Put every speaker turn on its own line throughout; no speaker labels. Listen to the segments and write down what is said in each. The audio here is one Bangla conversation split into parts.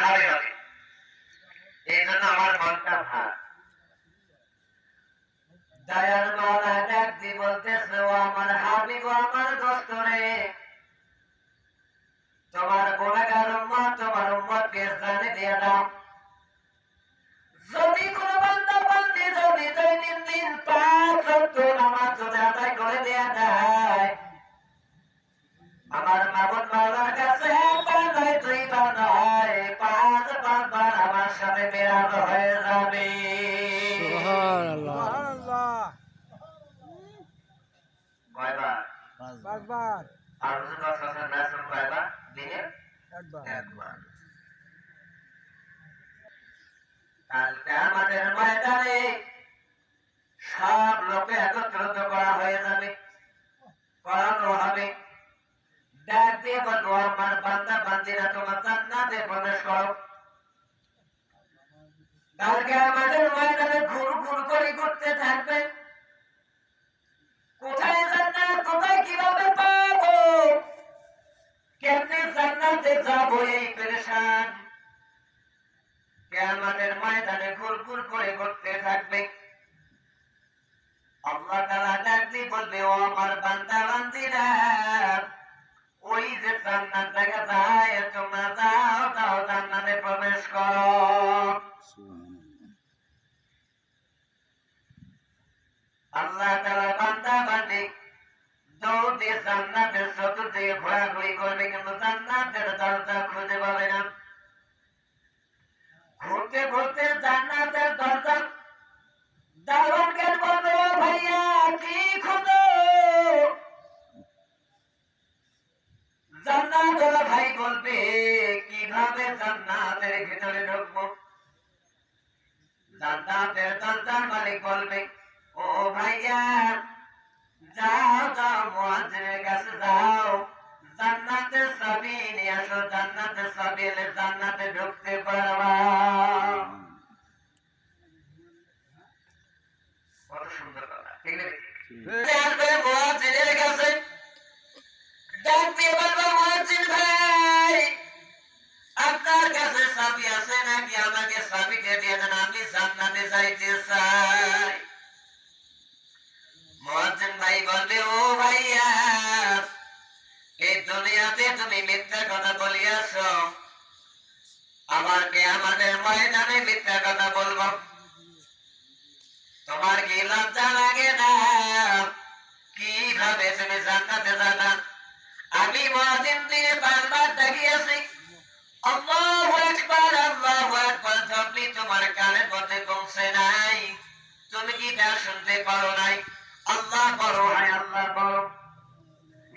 ভাবে হবে। এই জন্য আমার মনটা ভার। দয়ার মাওলা ডাক দিয়ে বলতেছে, ও আমার হাবিব, আমার দোস্ত রে, তোমার গুনাহগার উম্মত, তোমার উম্মতকে জানিয়ে দিয়ে দাও, যদি কোন বান্দা বান্দি যদি দৈনিক দিন 5 ওয়াক্ত নামাজ যদি আদায় করে দেয়া যায়, আমার মাবুদ মাওলার কাছে একবার নয়, দুইবার নয়, 5 বার আমার সাথে মেরাজ হয়ে যাবে।
সুবহানাল্লাহ, সুবহানাল্লাহ।
কয়বার?
5 বার।
আর হুজুর কাছে নাসুম কয়বার? দিনে
একবার।
কাল কিয়ামতের ময়দানে সব লোকে একত্রিত করা হয়ে যাবে, করানো হবে। ডাক দিয়ে বলবো, আমার বান্দা বান্দিরা তোমার জান্নাতে প্রবেশ করো। কাল কিয়ামতের ময়দানে ঘুর ঘুর করে ঘুরতে থাকবে, কোথায় জান্নাত, কোথায় কিভাবে পাবো, কেমনে জান্নাতে যাবো, এই পেরেশান। কিয়ামতের ময়দানে ঘুর ঘুর করে ঘুরতে থাকবে। আল্লাহ তাআলা ডাক দিয়ে বলবে, ও আমার বান্দা বান্দিরা, ওই যে জান্নাত দেখা যায়, তোমরা যাও যাও জান্নাতে প্রবেশ করো। আল্লাহ তাআলা বান্দা বান্দি দৌড় দিয়ে জান্নাতের চতুর্দিকে ঘোরাঘুরি করবে, কিন্তু জান্নাতের দরজা খুঁজে পাবে না। ঘুরতে ঘুরতে জান্নাতের দরজা দারোয়ানকে বলবে, ও ভাইয়া কি খুঁজো? জান্নাতওয়ালা ভাই বলবে, কিভাবে জান্নাতের ভিতরে ঢুকবো? জান্নাতের দরজার মালিক বলবে, ও ভাইয়া যাও যাও, মুয়াজ্জিনের কাছে যাও, জান্নাতের চাবি নিয়ে আসো, জান্নাতের চাবি এলে জান্নাতে ঢুকতে পারবা। কত সুন্দর কথা, ঠিক না? মুয়াজ্জিনের কাছে ডাক দিয়ে বলবো, মুয়াজ্জিন ভাই, আপনার কাছে চাবি আছে নাকি? আমাকে চাবিটা দিয়ে দেন, আমি জান্নাতে যাইতে চাই। মুয়াজ্জিন ভাই বলবে, ও ভাইয়া, এই দুনিয়াতে তুমি মিথ্যা কথা বলিয়াছ, আবার কিয়ামতের ময়দানে মিথ্যা কথা বলবো, তোমার কি লজ্জা লাগে না? কিভাবে তুমি জান্নাতে যাবা? আমি মুয়াজ্জিন দিয়ে 5 বার ডাকিয়াছি, আল্লাহু আকবার, আল্লাহু আকবার, আপনি তোমার কানের মধ্যে পৌঁছে নাই, তুমি কি তা শুনতে পারো নাই? আল্লাহ বড়, হায় আল্লাহ বড়,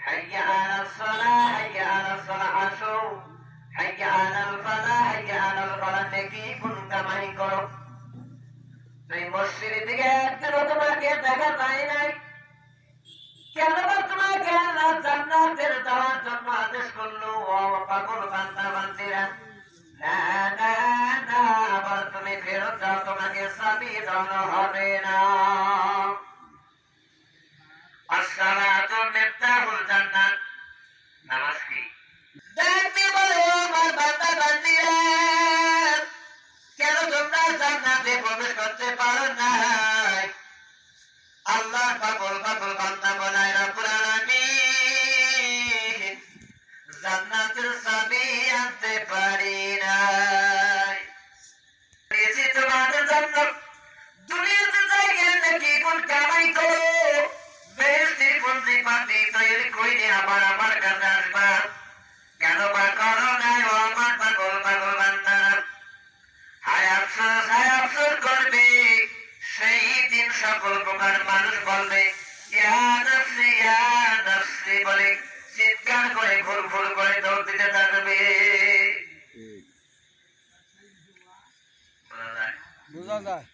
হাইয়া আলাস সালাহ, হাইয়া আলাস সালাহ, আসো, হাইয়া আলাল ফালাহ, হাইয়া আলাল ফালাহ, নেকি গুণ কামাই করো। তুই মসজিদের দিকে একদিনও তোমাকে দেখা যায় নাই, কেন বা তোমাকে আল্লাহ জান্নাতের যাওয়ার জন্য আদেশ করলো? ও পাগল বান্দা বান্দিরা, না না না, আবার তুমি ফেরত যাও, তোমাকে চাবি দেওয়া হবে না। আসসালাতু মিফতাহুল জান্নাত, নামাজ কি? দেখতে বলে, ও আমার বান্দা বান্দিরা, কেন তোমরা জান্নাতে প্রবেশ করতে পারো নাই? আল্লাহ পাগল পাগল বান্দা বলায়, রব্বুল আলামিন, জান্নাতের চাবি আনতে পারি নাই। পেয়েছি তোমাদের জন্য, দুনিয়াতে জায়গায় নাকি কোন কামাই করো, বেহেশতের পুঁজি পাতি তৈরি কইরে আবার আমার কাছে আসবা, কেন বা করো নাই? ও আমার পাগল পাগল বান্দারা, হায় আফসোস করবে সেই দিন। সকল প্রকার মানুষ বলবে, ইয়া নাফসি ইয়া নাফসি বলে চিৎকার করে ঘুর ঘুর করে দৌড় দিতে থাকবে।
বোঝা যায়।